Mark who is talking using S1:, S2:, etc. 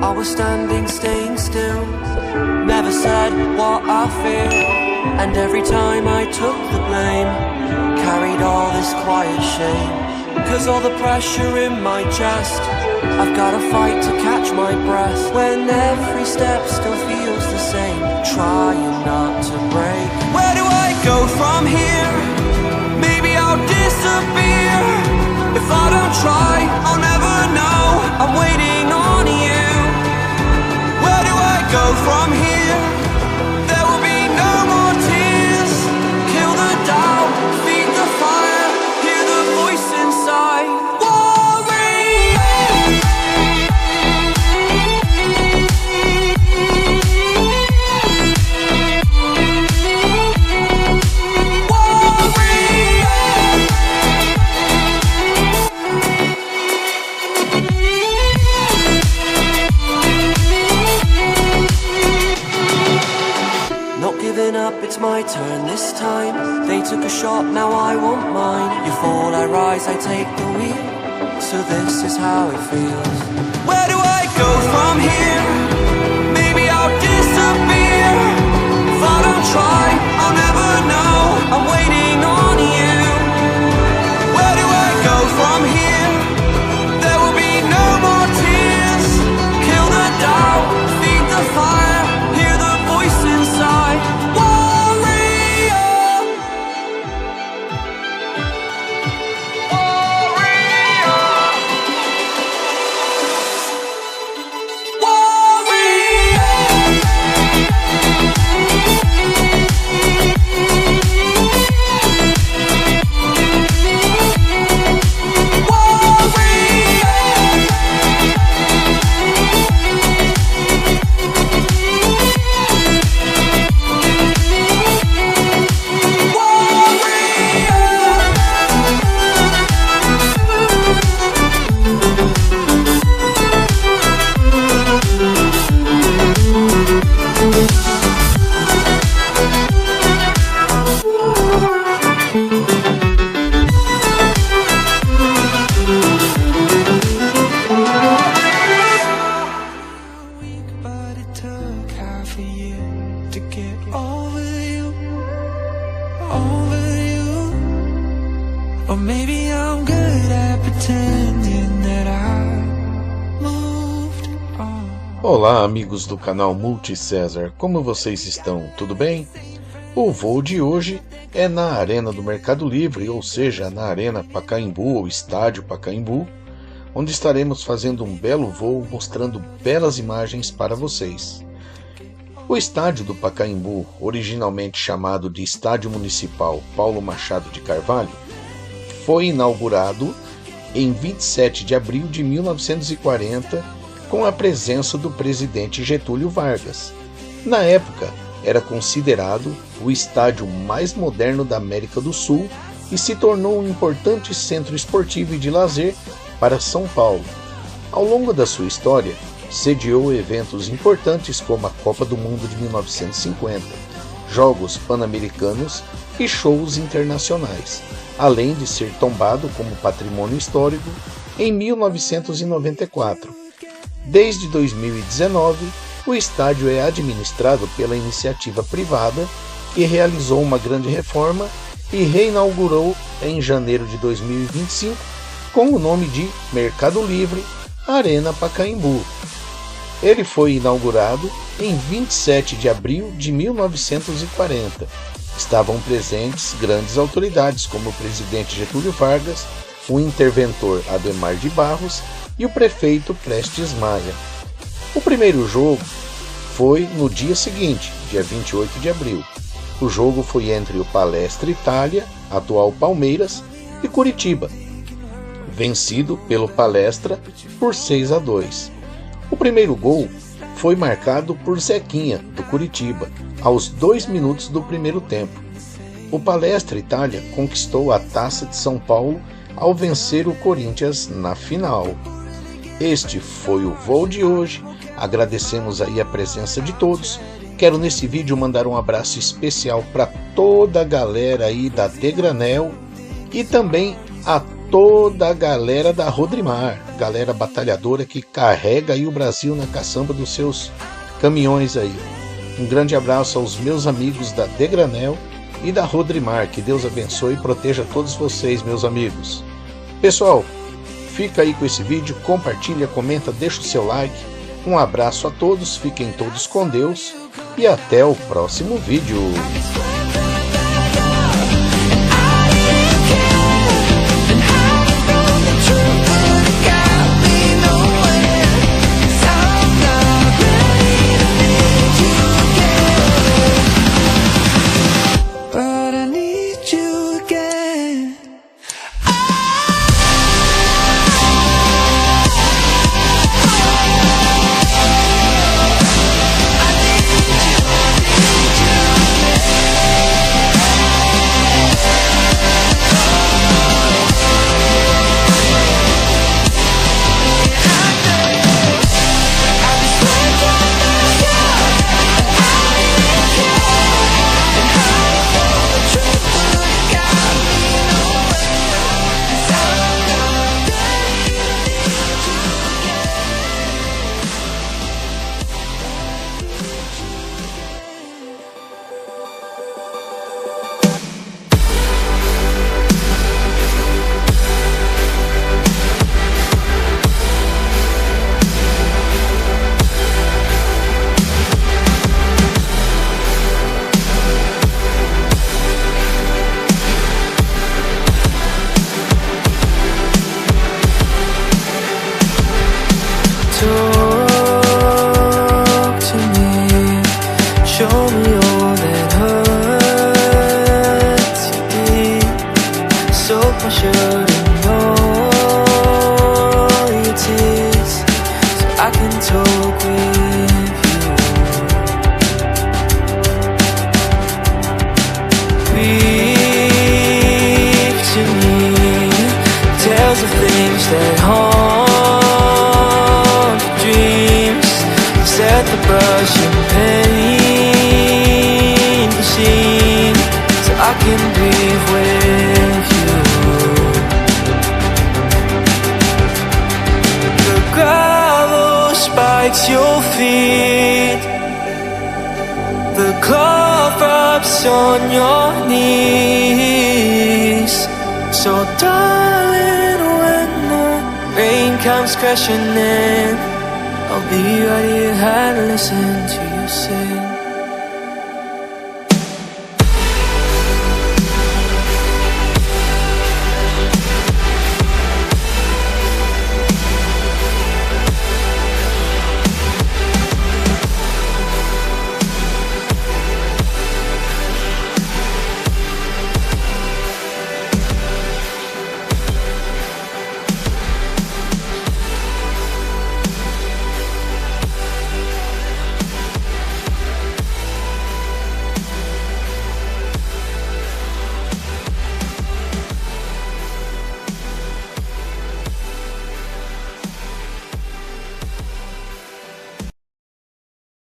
S1: I was standing, staying still, never said what I feel, and every time I took the blame, carried all this quiet shame. Cause all the pressure in my chest, I've gotta fight to catch my breath, when every step still feels the same, trying not to break. Where do I go from here? Maybe I'll disappear. If I don't try, I'll never know, I'm waiting on you. Where do I go from here? There will be no more tears. Kill the doubt, feed the fire, hear the voice inside. Up, it's my turn this time. They took a shot, now I want mine. You fall, I rise, I take the wheel. So this is how it feels. Where do I go from here? Maybe I'll disappear. If I don't try, I'll never know, I'm waiting on you. Where do I go from here? There will be no more tears. Kill the doubt, feed the fire, hear the voice inside.
S2: Olá amigos do canal Multicésar, como vocês estão? Tudo bem? O voo de hoje é na Arena do Mercado Livre, ou seja, na Arena Pacaembu ou Estádio Pacaembu, onde estaremos fazendo um belo voo mostrando belas imagens para vocês. O estádio do Pacaembu, originalmente chamado de Estádio Municipal Paulo Machado de Carvalho, foi inaugurado em 27 de abril de 1940 com a presença do presidente Getúlio Vargas. Na época, era considerado o estádio mais moderno da América do Sul e se tornou um importante centro esportivo e de lazer para São Paulo. Ao longo da sua história, sediou eventos importantes como a Copa do Mundo de 1950, Jogos Pan-Americanos e shows internacionais, além de ser tombado como patrimônio histórico em 1994. Desde 2019, o estádio é administrado pela iniciativa privada e realizou uma grande reforma e reinaugurou em janeiro de 2025 com o nome de Mercado Livre Arena Pacaembu. Ele foi inaugurado em 27 de abril de 1940. Estavam presentes grandes autoridades como o presidente Getúlio Vargas, o interventor Ademar de Barros e o prefeito Prestes Maia. O primeiro jogo foi no dia seguinte, dia 28 de abril. O jogo foi entre o Palestra Itália, atual Palmeiras, e Curitiba, vencido pelo Palestra por 6-2. O primeiro gol foi marcado por Zequinha, do Curitiba, aos 2 minutos do primeiro tempo. O Palestra Itália conquistou a Taça de São Paulo ao vencer o Corinthians na final. Este foi o voo de hoje, agradecemos aí a presença de todos. Quero nesse vídeo mandar um abraço especial para toda a galera aí da Degranel e também a toda a galera da Rodrimar, galera batalhadora que carrega aí o Brasil na caçamba dos seus caminhões aí. Um grande abraço aos meus amigos da Degranel e da Rodrimar. Que Deus abençoe e proteja todos vocês, meus amigos. Pessoal, fica aí com esse vídeo, compartilha, comenta, deixa o seu like. Um abraço a todos, fiquem todos com Deus e até o próximo vídeo.
S1: Talk to me, show me all that hurts you deep. Soak my shirt in all your tears, so I can talk with you. Speak to me, tales of things that haunt set the brush and paint the scene, so I can breathe with you. The gravel spikes your feet, the cloth rubs on your knees. So darling, when the rain comes crashing in, I'll be right here and listen to you sing.